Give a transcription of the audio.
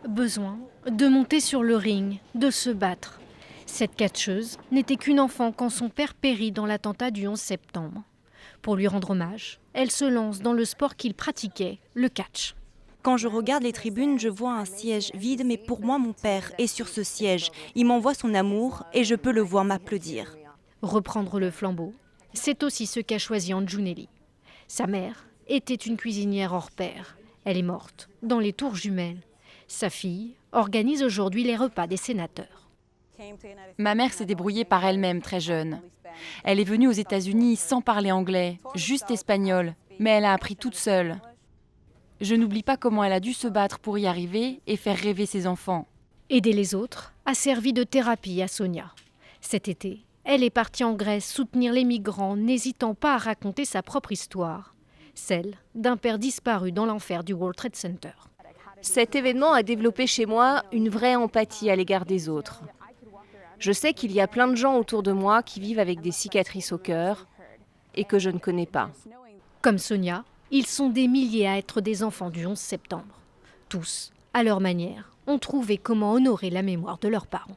Besoin de monter sur le ring, de se battre. Cette catcheuse n'était qu'une enfant quand son père périt dans l'attentat du 11 septembre. Pour lui rendre hommage, elle se lance dans le sport qu'il pratiquait, le catch. Quand je regarde les tribunes, je vois un siège vide, mais pour moi, mon père est sur ce siège. Il m'envoie son amour et je peux le voir m'applaudir. Reprendre le flambeau, c'est aussi ce qu'a choisi Angiunelli. Sa mère était une cuisinière hors pair. Elle est morte dans les Tours Jumelles. Sa fille organise aujourd'hui les repas des sénateurs. Ma mère s'est débrouillée par elle-même très jeune. Elle est venue aux États-Unis sans parler anglais, juste espagnol, mais elle a appris toute seule. Je n'oublie pas comment elle a dû se battre pour y arriver et faire rêver ses enfants. Aider les autres a servi de thérapie à Sonia. Cet été, elle est partie en Grèce soutenir les migrants, n'hésitant pas à raconter sa propre histoire, celle d'un père disparu dans l'enfer du World Trade Center. Cet événement a développé chez moi une vraie empathie à l'égard des autres. Je sais qu'il y a plein de gens autour de moi qui vivent avec des cicatrices au cœur et que je ne connais pas. Comme Sonia, ils sont des milliers à être des enfants du 11 septembre. Tous, à leur manière, ont trouvé comment honorer la mémoire de leurs parents.